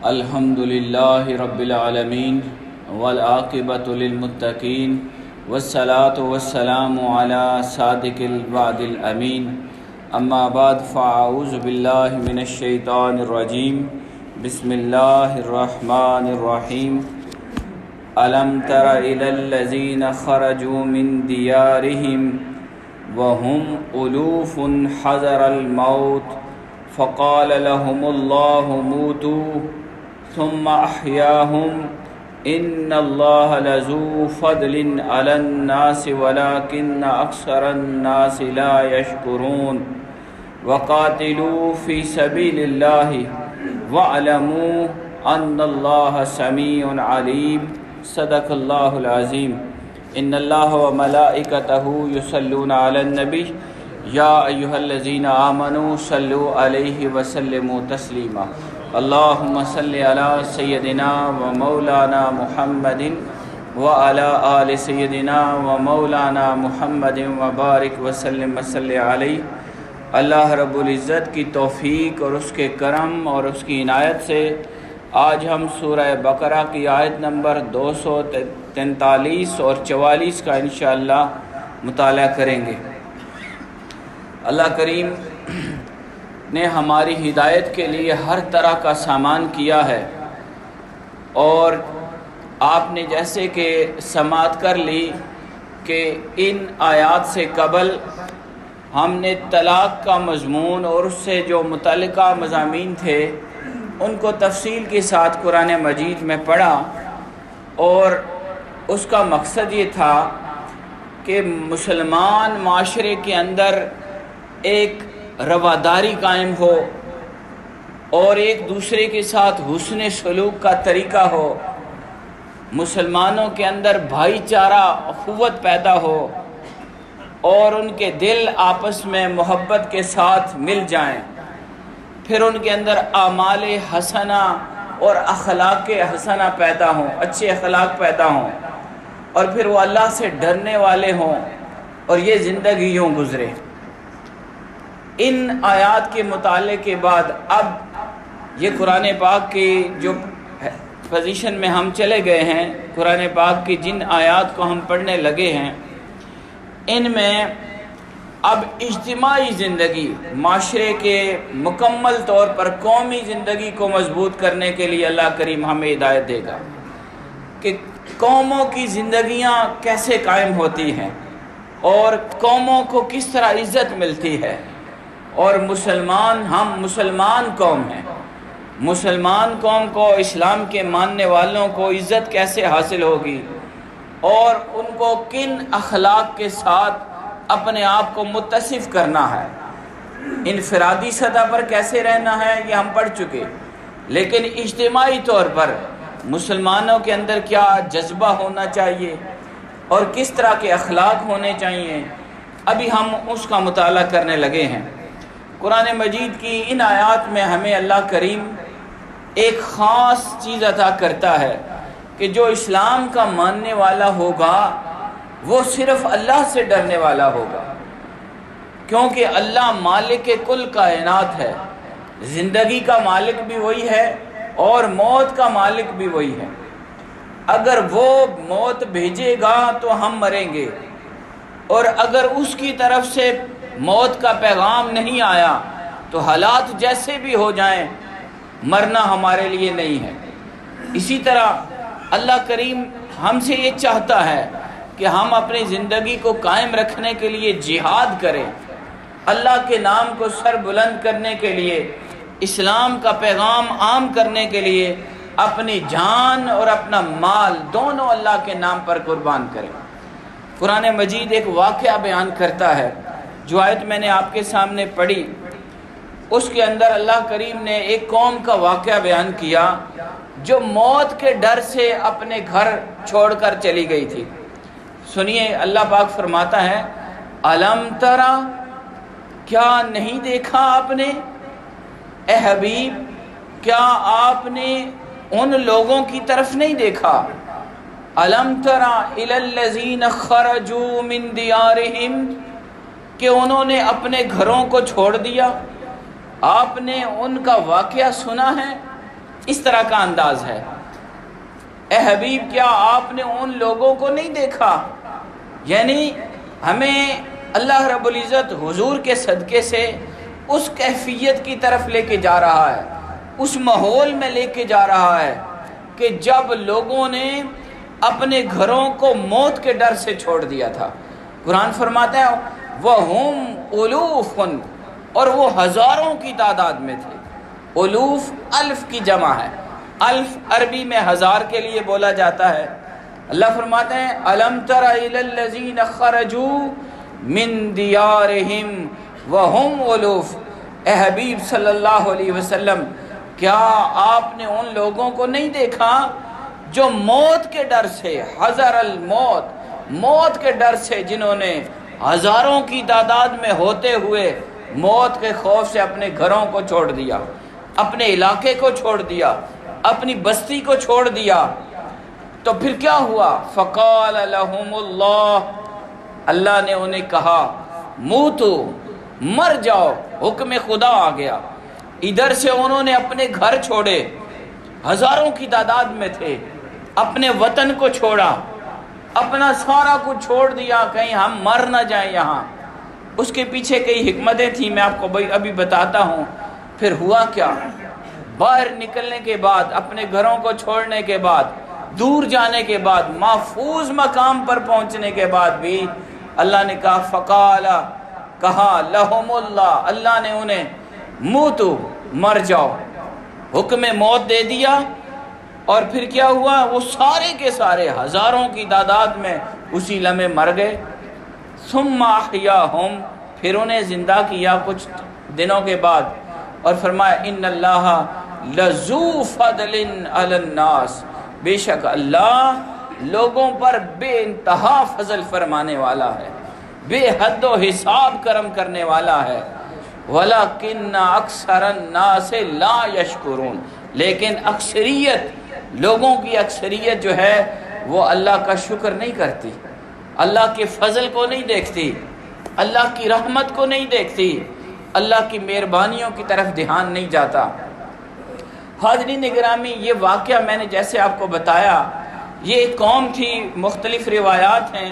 الحمد للہ رب العالمین والعاقبۃ للمتقین والصلاة والسلام علی صادق الوعد الامین اما بعد فاعوذ باللہ من الشیطان الرجیم بسم اللہ الرحمن الرحیم الم تر الی الذین خرجوا من دیارہم وهم الوف حذر الموت فقال لهم اللہ موتوا ثم احیاهم ان اللہ لذو فضل علی الناس ولکن اکثر الناس لا یشکرون وقاتلوا فی سبیل اللہ واعلموا ان اللہ سمیع علیم صدق اللہ العظیم ان اللہ وملائکتہ یصلون علی النبی یا ایہا الذین آمنوا صلوا علیہ وسلموا تسلیما اللہم صلی علی سیدنا و مولانا محمد وعلی آل سیدنا و مولانا محمد وبارک وسلم وصلی علیہ۔ اللہ رب العزت کی توفیق اور اس کے کرم اور اس کی عنایت سے آج ہم سورہ بقرہ کی آیت نمبر 243 اور 44 کا انشاءاللہ مطالعہ کریں گے۔ اللہ کریم نے ہماری ہدایت کے لیے ہر طرح کا سامان کیا ہے، اور آپ نے جیسے کہ سماعت کر لی کہ ان آیات سے قبل ہم نے طلاق کا مضمون اور اس سے جو متعلقہ مضامین تھے ان کو تفصیل کے ساتھ قرآن مجید میں پڑھا، اور اس کا مقصد یہ تھا کہ مسلمان معاشرے کے اندر ایک رواداری قائم ہو اور ایک دوسرے کے ساتھ حسن سلوک کا طریقہ ہو، مسلمانوں کے اندر بھائی چارہ اخوت پیدا ہو اور ان کے دل آپس میں محبت کے ساتھ مل جائیں، پھر ان کے اندر اعمال حسنہ اور اخلاق حسنہ پیدا ہوں، اچھے اخلاق پیدا ہوں، اور پھر وہ اللہ سے ڈرنے والے ہوں اور یہ زندگی یوں گزرے۔ ان آیات کے مطالعے کے بعد اب یہ قرآن پاک کی جو پوزیشن میں ہم چلے گئے ہیں، قرآن پاک کی جن آیات کو ہم پڑھنے لگے ہیں، ان میں اب اجتماعی زندگی، معاشرے کے مکمل طور پر قومی زندگی کو مضبوط کرنے کے لیے اللہ کریم ہمیں ہدایت دے گا کہ قوموں کی زندگیاں کیسے قائم ہوتی ہیں اور قوموں کو کس طرح عزت ملتی ہے، اور ہم مسلمان قوم ہیں، مسلمان قوم کو، اسلام کے ماننے والوں کو عزت کیسے حاصل ہوگی، اور ان کو کن اخلاق کے ساتھ اپنے آپ کو متصف کرنا ہے، انفرادی سطح پر کیسے رہنا ہے یہ ہم پڑھ چکے، لیکن اجتماعی طور پر مسلمانوں کے اندر کیا جذبہ ہونا چاہیے اور کس طرح کے اخلاق ہونے چاہیے، ابھی ہم اس کا مطالعہ کرنے لگے ہیں۔ قرآن مجید کی ان آیات میں ہمیں اللہ کریم ایک خاص چیز عطا کرتا ہے کہ جو اسلام کا ماننے والا ہوگا وہ صرف اللہ سے ڈرنے والا ہوگا، کیونکہ اللہ مالک کل کائنات ہے، زندگی کا مالک بھی وہی ہے اور موت کا مالک بھی وہی ہے۔ اگر وہ موت بھیجے گا تو ہم مریں گے، اور اگر اس کی طرف سے موت کا پیغام نہیں آیا تو حالات جیسے بھی ہو جائیں مرنا ہمارے لیے نہیں ہے۔ اسی طرح اللہ کریم ہم سے یہ چاہتا ہے کہ ہم اپنی زندگی کو قائم رکھنے کے لیے جہاد کریں، اللہ کے نام کو سر بلند کرنے کے لیے، اسلام کا پیغام عام کرنے کے لیے اپنی جان اور اپنا مال دونوں اللہ کے نام پر قربان کریں۔ قرآن مجید ایک واقعہ بیان کرتا ہے، جو آیت میں نے آپ کے سامنے پڑھی اس کے اندر اللہ کریم نے ایک قوم کا واقعہ بیان کیا جو موت کے ڈر سے اپنے گھر چھوڑ کر چلی گئی تھی۔ سنیے، اللہ پاک فرماتا ہے، الم ترا، کیا نہیں دیکھا آپ نے اے حبیب، کیا آپ نے ان لوگوں کی طرف نہیں دیکھا، الم ترا الی الذین خرجوا من دیارہم، کہ انہوں نے اپنے گھروں کو چھوڑ دیا، آپ نے ان کا واقعہ سنا ہے، اس طرح کا انداز ہے۔ اے حبیب کیا آپ نے ان لوگوں کو نہیں دیکھا؟ یعنی ہمیں اللہ رب العزت حضور کے صدقے سے اس کیفیت کی طرف لے کے جا رہا ہے، اس ماحول میں لے کے جا رہا ہے کہ جب لوگوں نے اپنے گھروں کو موت کے ڈر سے چھوڑ دیا تھا۔ قرآن فرماتا ہے وَهُمْ أُلُوفٌ، اور وہ ہزاروں کی تعداد میں تھے۔ الوف الف کی جمع ہے، الف عربی میں ہزار کے لیے بولا جاتا ہے۔ اللہ فرماتے ہیں أَلَمْ تَرَ إِلَى الَّذِينَ خَرَجُوا مِن دِيَارِهِمْ وَهُمْ أُلُوفٌ، اے حبیب صلی اللہ علیہ وسلم کیا آپ نے ان لوگوں کو نہیں دیکھا جو موت کے ڈر سے، حذر الموت، موت کے ڈر سے، جنہوں نے ہزاروں کی تعداد میں ہوتے ہوئے موت کے خوف سے اپنے گھروں کو چھوڑ دیا، اپنے علاقے کو چھوڑ دیا، اپنی بستی کو چھوڑ دیا۔ تو پھر کیا ہوا؟ فقال لهم اللہ، اللہ نے انہیں کہا موتو، مر جاؤ، حکم خدا آ گیا۔ ادھر سے انہوں نے اپنے گھر چھوڑے، ہزاروں کی تعداد میں تھے، اپنے وطن کو چھوڑا، اپنا سارا کچھ چھوڑ دیا، کہیں ہم مر نہ جائیں یہاں۔ اس کے پیچھے کئی حکمتیں تھیں، میں آپ کو ابھی بتاتا ہوں۔ پھر ہوا کیا؟ باہر نکلنے کے بعد، اپنے گھروں کو چھوڑنے کے بعد، دور جانے کے بعد، محفوظ مقام پر پہنچنے کے بعد بھی اللہ نے کہا فقال، کہا لہم اللہ، اللہ نے انہیں موتو، مر جاؤ، حکم موت دے دیا۔ اور پھر کیا ہوا؟ وہ سارے کے سارے ہزاروں کی تعداد میں اسی لمحے مر گئے۔ ثم احیاہم، پھر انہیں زندہ کیا کچھ دنوں کے بعد، اور فرمایا ان اللہ لذو فضل علی الناس، بے شک اللہ لوگوں پر بے انتہا فضل فرمانے والا ہے، بے حد و حساب کرم کرنے والا ہے۔ وَلَكِنَّ أَكْثَرَ النَّاسِ لَا يَشْكُرُونَ، لیکن اکثریت، لوگوں کی اکثریت جو ہے وہ اللہ کا شکر نہیں کرتی، اللہ کے فضل کو نہیں دیکھتی، اللہ کی رحمت کو نہیں دیکھتی، اللہ کی مہربانیوں کی طرف دھیان نہیں جاتا۔ حاضرین گرامی، یہ واقعہ میں نے جیسے آپ کو بتایا، یہ ایک قوم تھی، مختلف روایات ہیں۔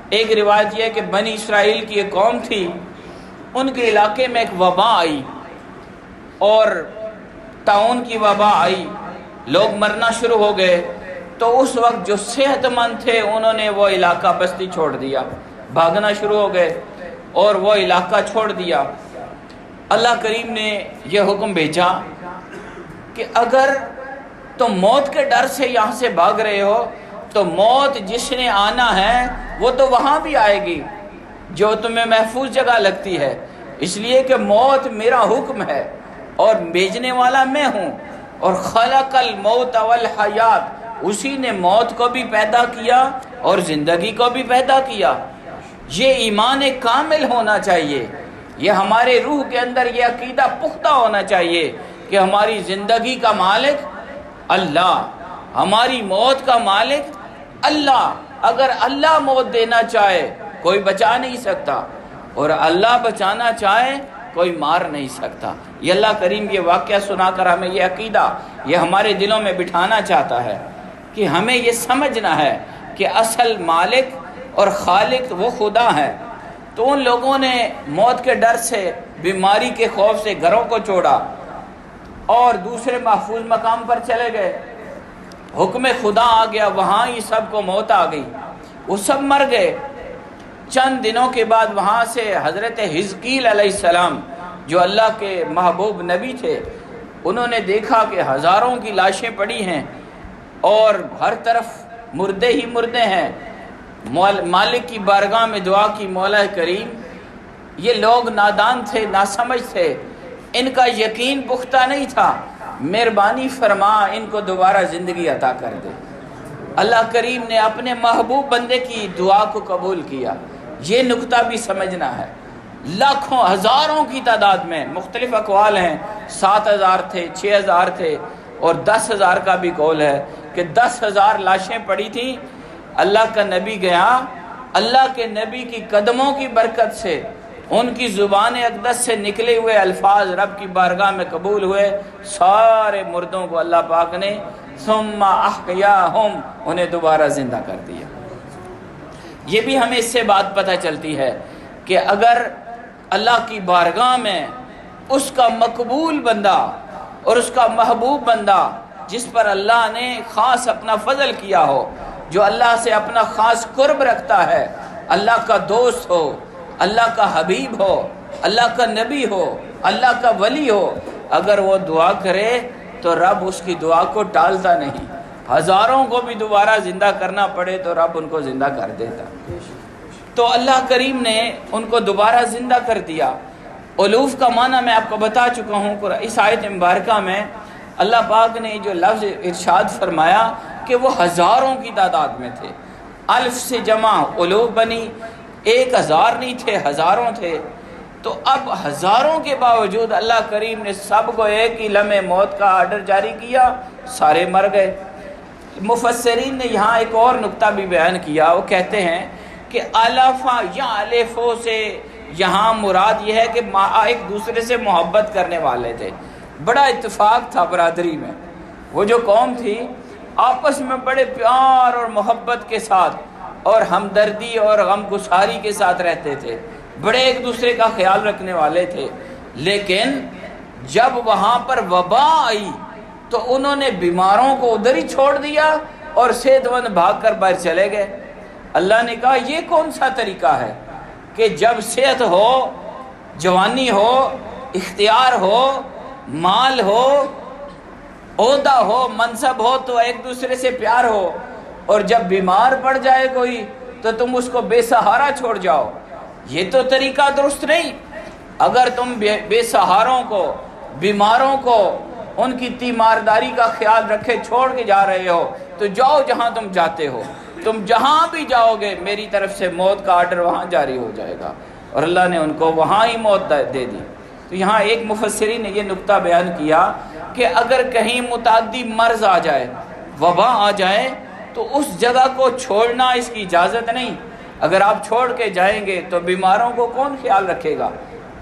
ایک روایت یہ ہے کہ بنی اسرائیل کی ایک قوم تھی، ان کے علاقے میں ایک وبا آئی اور طاعون کی وبا آئی، لوگ مرنا شروع ہو گئے۔ تو اس وقت جو صحت مند تھے انہوں نے وہ علاقہ بستی چھوڑ دیا، بھاگنا شروع ہو گئے اور وہ علاقہ چھوڑ دیا۔ اللہ کریم نے یہ حکم بھیجا کہ اگر تم موت کے ڈر سے یہاں سے بھاگ رہے ہو تو موت جس نے آنا ہے وہ تو وہاں بھی آئے گی جو تمہیں محفوظ جگہ لگتی ہے، اس لیے کہ موت میرا حکم ہے اور بھیجنے والا میں ہوں۔ اور خلق الموت والحیات، اسی نے موت کو بھی پیدا کیا اور زندگی کو بھی پیدا کیا۔ یہ ایمان کامل ہونا چاہیے، یہ ہمارے روح کے اندر یہ عقیدہ پختہ ہونا چاہیے کہ ہماری زندگی کا مالک اللہ، ہماری موت کا مالک اللہ۔ اگر اللہ موت دینا چاہے کوئی بچا نہیں سکتا، اور اللہ بچانا چاہے کوئی مار نہیں سکتا۔ یہ اللہ کریم یہ واقعہ سنا کر ہمیں یہ عقیدہ، یہ ہمارے دلوں میں بٹھانا چاہتا ہے کہ ہمیں یہ سمجھنا ہے کہ اصل مالک اور خالق وہ خدا ہے۔ تو ان لوگوں نے موت کے ڈر سے، بیماری کے خوف سے گھروں کو چھوڑا اور دوسرے محفوظ مقام پر چلے گئے۔ حکم خدا آ گیا، وہاں ہی سب کو موت آ گئی، وہ سب مر گئے۔ چند دنوں کے بعد وہاں سے حضرت حزقیل علیہ السلام جو اللہ کے محبوب نبی تھے، انہوں نے دیکھا کہ ہزاروں کی لاشیں پڑی ہیں اور ہر طرف مردے ہی مردے ہیں۔ مالک کی بارگاہ میں دعا کی، مولا کریم یہ لوگ نادان تھے، ناسمجھ تھے، ان کا یقین پختہ نہیں تھا، مہربانی فرما ان کو دوبارہ زندگی عطا کر دے۔ اللہ کریم نے اپنے محبوب بندے کی دعا کو قبول کیا۔ یہ نقطہ بھی سمجھنا ہے۔ لاکھوں ہزاروں کی تعداد میں مختلف اقوال ہیں، 7,000 تھے، 6,000 تھے اور 10,000 کا بھی قول ہے کہ 10,000 لاشیں پڑی تھیں۔ اللہ کا نبی گیا، اللہ کے نبی کی قدموں کی برکت سے ان کی زبان اقدس سے نکلے ہوئے الفاظ رب کی بارگاہ میں قبول ہوئے، سارے مردوں کو اللہ پاک نے ثم احیاہم، انہیں دوبارہ زندہ کر دیا۔ یہ بھی ہمیں اس سے بات پتہ چلتی ہے کہ اگر اللہ کی بارگاہ میں اس کا مقبول بندہ اور اس کا محبوب بندہ جس پر اللہ نے خاص اپنا فضل کیا ہو، جو اللہ سے اپنا خاص قرب رکھتا ہے، اللہ کا دوست ہو، اللہ کا حبیب ہو، اللہ کا نبی ہو، اللہ کا ولی ہو، اگر وہ دعا کرے تو رب اس کی دعا کو ٹالتا نہیں۔ ہزاروں کو بھی دوبارہ زندہ کرنا پڑے تو رب ان کو زندہ کر دیتا۔ تو اللہ کریم نے ان کو دوبارہ زندہ کر دیا۔ الوف کا معنی میں آپ کو بتا چکا ہوں۔ اس آیت مبارکہ میں اللہ پاک نے جو لفظ ارشاد فرمایا کہ وہ ہزاروں کی تعداد میں تھے، الف سے جمع الوف بنی، 1000 نہیں تھے، ہزاروں تھے۔ تو اب ہزاروں کے باوجود اللہ کریم نے سب کو ایک ہی لمحے موت کا آرڈر جاری کیا، سارے مر گئے۔ مفسرین نے یہاں ایک اور نقطہ بھی بیان کیا، وہ کہتے ہیں کہ الفا یا الفو سے یہاں مراد یہ ہے کہ ایک دوسرے سے محبت کرنے والے تھے، بڑا اتفاق تھا برادری میں، وہ جو قوم تھی آپس میں بڑے پیار اور محبت کے ساتھ اور ہمدردی اور غم گساری کے ساتھ رہتے تھے، بڑے ایک دوسرے کا خیال رکھنے والے تھے۔ لیکن جب وہاں پر وبا آئی تو انہوں نے بیماروں کو ادھر ہی چھوڑ دیا اور صحت مند بھاگ کر باہر چلے گئے۔ اللہ نے کہا یہ کون سا طریقہ ہے کہ جب صحت ہو، جوانی ہو، اختیار ہو، مال ہو، عہدہ ہو، منصب ہو تو ایک دوسرے سے پیار ہو، اور جب بیمار پڑ جائے کوئی تو تم اس کو بے سہارا چھوڑ جاؤ؟ یہ تو طریقہ درست نہیں۔ اگر تم بے سہاروں کو، بیماروں کو، ان کی تیمارداری کا خیال رکھے چھوڑ کے جا رہے ہو تو جاؤ جہاں تم جاتے ہو، تم جہاں بھی جاؤ گے میری طرف سے موت کا آرڈر وہاں جاری ہو جائے گا، اور اللہ نے ان کو وہاں ہی موت دے دی۔ تو یہاں ایک مفسرین نے یہ نقطہ بیان کیا کہ اگر کہیں متعدی مرض آ جائے، وبا آ جائے، تو اس جگہ کو چھوڑنا اس کی اجازت نہیں۔ اگر آپ چھوڑ کے جائیں گے تو بیماروں کو کون خیال رکھے گا؟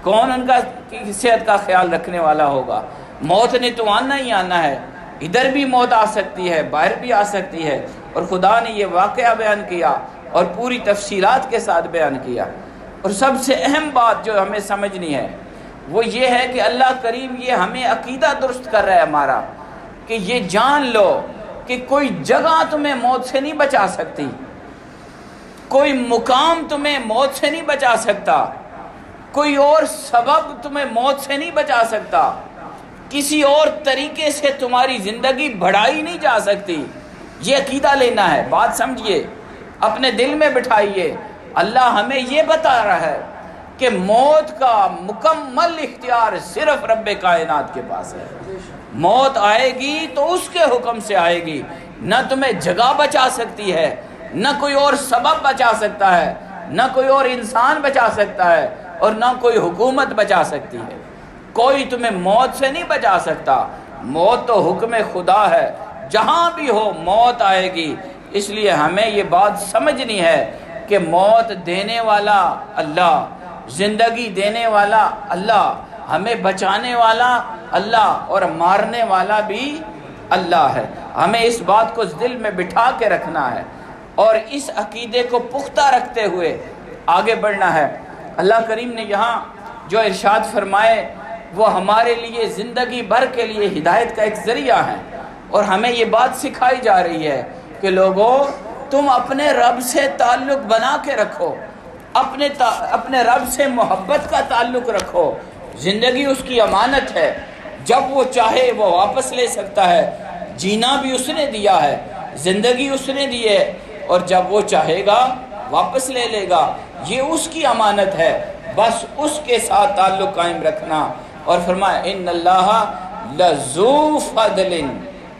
کون ان کا صحت کا خیال رکھنے والا ہوگا؟ موت نے تو آنا ہی آنا ہے، ادھر بھی موت آ سکتی ہے، باہر بھی آ سکتی ہے، اور خدا نے یہ واقعہ بیان کیا اور پوری تفصیلات کے ساتھ بیان کیا۔ اور سب سے اہم بات جو ہمیں سمجھنی ہے وہ یہ ہے کہ اللہ کریم یہ ہمیں عقیدہ درست کر رہا ہے ہمارا، کہ یہ جان لو کہ کوئی جگہ تمہیں موت سے نہیں بچا سکتی، کوئی مقام تمہیں موت سے نہیں بچا سکتا، کوئی اور سبب تمہیں موت سے نہیں بچا سکتا، کسی اور طریقے سے تمہاری زندگی بڑھائی نہیں جا سکتی۔ یہ عقیدہ لینا ہے، بات سمجھیے، اپنے دل میں بٹھائیے۔ اللہ ہمیں یہ بتا رہا ہے کہ موت کا مکمل اختیار صرف رب کائنات کے پاس ہے۔ موت آئے گی تو اس کے حکم سے آئے گی، نہ تمہیں جگہ بچا سکتی ہے، نہ کوئی اور سبب بچا سکتا ہے، نہ کوئی اور انسان بچا سکتا ہے، اور نہ کوئی حکومت بچا سکتی ہے۔ کوئی تمہیں موت سے نہیں بچا سکتا۔ موت تو حکم خدا ہے، جہاں بھی ہو موت آئے گی۔ اس لیے ہمیں یہ بات سمجھنی ہے کہ موت دینے والا اللہ، زندگی دینے والا اللہ، ہمیں بچانے والا اللہ، اور مارنے والا بھی اللہ ہے۔ ہمیں اس بات کو دل میں بٹھا کے رکھنا ہے اور اس عقیدے کو پختہ رکھتے ہوئے آگے بڑھنا ہے۔ اللہ کریم نے یہاں جو ارشاد فرمائے وہ ہمارے لیے زندگی بھر کے لیے ہدایت کا ایک ذریعہ ہے، اور ہمیں یہ بات سکھائی جا رہی ہے کہ لوگوں تم اپنے رب سے تعلق بنا کے رکھو، اپنے رب سے محبت کا تعلق رکھو۔ زندگی اس کی امانت ہے، جب وہ چاہے وہ واپس لے سکتا ہے۔ جینا بھی اس نے دیا ہے، زندگی اس نے دی ہے، اور جب وہ چاہے گا واپس لے لے گا۔ یہ اس کی امانت ہے، بس اس کے ساتھ تعلق قائم رکھنا۔ اور فرمایا ان اللہ لذو فضل،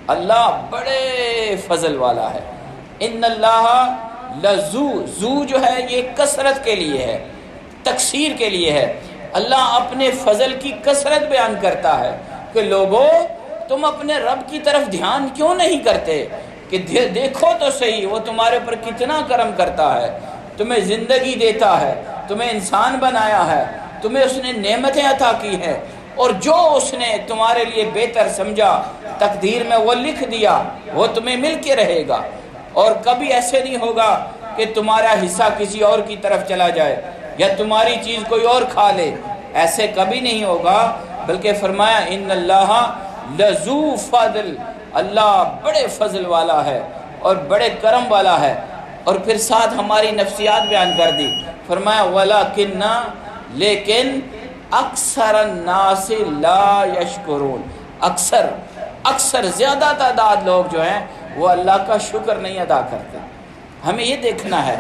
اللہ بڑے فضل والا ہے۔ ان اللہ لذو، زو جو ہے یہ کثرت کے لیے ہے، تکثیر کے لیے ہے۔ اللہ اپنے فضل کی کثرت بیان کرتا ہے کہ لوگوں تم اپنے رب کی طرف دھیان کیوں نہیں کرتے کہ دیکھو تو صحیح وہ تمہارے پر کتنا کرم کرتا ہے، تمہیں زندگی دیتا ہے، تمہیں انسان بنایا ہے، تمہیں اس نے نعمتیں عطا کی ہیں، اور جو اس نے تمہارے لیے بہتر سمجھا تقدیر میں وہ لکھ دیا، وہ تمہیں مل کے رہے گا، اور کبھی ایسے نہیں ہوگا کہ تمہارا حصہ کسی اور کی طرف چلا جائے یا تمہاری چیز کوئی اور کھا لے، ایسے کبھی نہیں ہوگا، بلکہ فرمایا ان اللہ لذو فضل، اللہ بڑے فضل والا ہے اور بڑے کرم والا ہے۔ اور پھر ساتھ ہماری نفسیات بیان کر دی، فرمایا وَلَكِنَّ، لیکن اکثر الناس لا یشکرون، اکثر زیادہ تعداد لوگ جو ہیں وہ اللہ کا شکر نہیں ادا کرتے۔ ہمیں یہ دیکھنا ہے،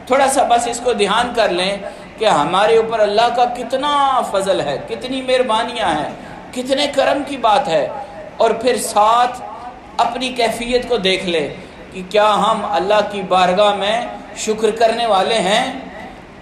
تھوڑا سا بس اس کو دھیان کر لیں کہ ہمارے اوپر اللہ کا کتنا فضل ہے، کتنی مہربانیاں ہیں، کتنے کرم کی بات ہے، اور پھر ساتھ اپنی کیفیت کو دیکھ لیں کہ کیا ہم اللہ کی بارگاہ میں شکر کرنے والے ہیں۔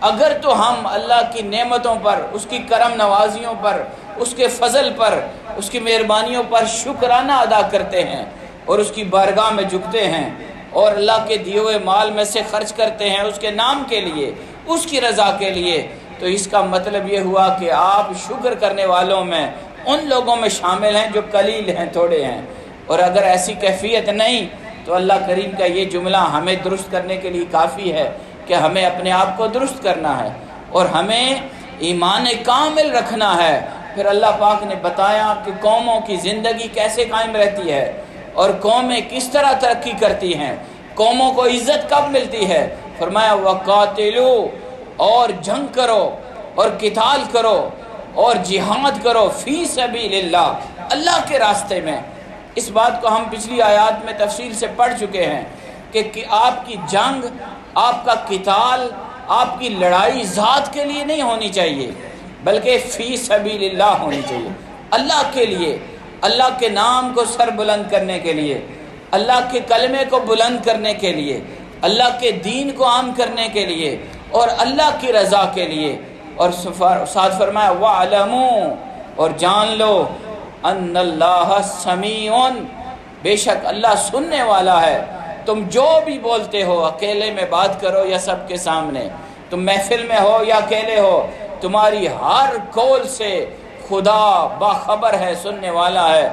اگر تو ہم اللہ کی نعمتوں پر، اس کی کرم نوازیوں پر، اس کے فضل پر، اس کی مہربانیوں پر شکرانہ ادا کرتے ہیں اور اس کی بارگاہ میں جھکتے ہیں اور اللہ کے دیے ہوئے مال میں سے خرچ کرتے ہیں اس کے نام کے لیے، اس کی رضا کے لیے، تو اس کا مطلب یہ ہوا کہ آپ شکر کرنے والوں میں، ان لوگوں میں شامل ہیں جو قلیل ہیں، تھوڑے ہیں۔ اور اگر ایسی کیفیت نہیں تو اللہ کریم کا یہ جملہ ہمیں درست کرنے کے لیے کافی ہے کہ ہمیں اپنے آپ کو درست کرنا ہے اور ہمیں ایمان کامل رکھنا ہے۔ پھر اللہ پاک نے بتایا کہ قوموں کی زندگی کیسے قائم رہتی ہے اور قومیں کس طرح ترقی کرتی ہیں، قوموں کو عزت کب ملتی ہے۔ فرمایا وَقَاتِلُوا، اور جنگ کرو اور قتال کرو اور جہاد کرو فی سبیل اللہ، اللہ کے راستے میں۔ اس بات کو ہم پچھلی آیات میں تفصیل سے پڑھ چکے ہیں کہ آپ کی جنگ، آپ کا قتال، آپ کی لڑائی ذات کے لیے نہیں ہونی چاہیے، بلکہ فی سبیل اللہ ہونی چاہیے، اللہ کے لیے، اللہ کے نام کو سر بلند کرنے کے لیے، اللہ کے کلمے کو بلند کرنے کے لیے، اللہ کے دین کو عام کرنے کے لیے اور اللہ کی رضا کے لیے۔ اور ساتھ فرمایا وَعْلَمُوا، اور جان لو، ان اللہ سمیع، بے شک اللہ سننے والا ہے۔ تم جو بھی بولتے ہو، اکیلے میں بات کرو یا سب کے سامنے، تم محفل میں ہو یا اکیلے ہو، تمہاری ہر قول سے خدا باخبر ہے، سننے والا ہے،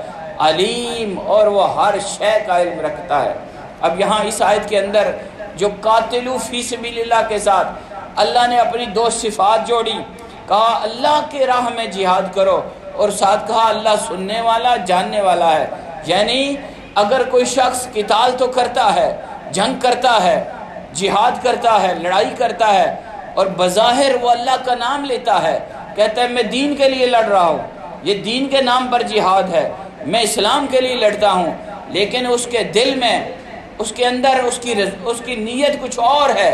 علیم، اور وہ ہر شے کا علم رکھتا ہے۔ اب یہاں اس آیت کے اندر جو قاتلو فی سبیل اللہ کے ساتھ اللہ نے اپنی دو صفات جوڑی، کہا اللہ کے راہ میں جہاد کرو، اور ساتھ کہا اللہ سننے والا، جاننے والا ہے۔ یعنی اگر کوئی شخص قتال تو کرتا ہے، جنگ کرتا ہے، جہاد کرتا ہے، لڑائی کرتا ہے، اور بظاہر وہ اللہ کا نام لیتا ہے، کہتا ہے میں دین کے لیے لڑ رہا ہوں، یہ دین کے نام پر جہاد ہے، میں اسلام کے لیے لڑتا ہوں، لیکن اس کے دل میں، اس کے اندر اس کی نیت کچھ اور ہے،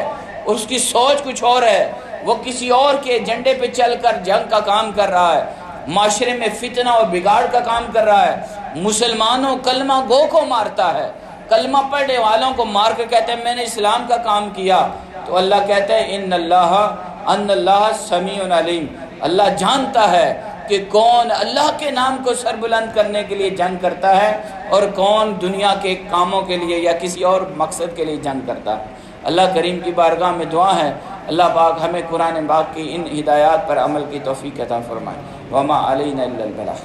اس کی سوچ کچھ اور ہے، وہ کسی اور کے ایجنڈے پہ چل کر جنگ کا کام کر رہا ہے، معاشرے میں فتنہ اور بگاڑ کا کام کر رہا ہے، مسلمانوں کلمہ گو کو مارتا ہے، کلمہ پڑھنے والوں کو مار کے کہتے ہیں میں نے اسلام کا کام کیا، تو اللہ کہتا ہے ان اللہ سمیع علیم، اللہ جانتا ہے کہ کون اللہ کے نام کو سر بلند کرنے کے لیے جنگ کرتا ہے اور کون دنیا کے کاموں کے لیے یا کسی اور مقصد کے لیے جنگ کرتا ہے۔ اللہ کریم کی بارگاہ میں دعا ہے اللہ پاک ہمیں قرآن پاک کی ان ہدایات پر عمل کی توفیق عطا فرمائے۔ وما علینا الا البلاغ۔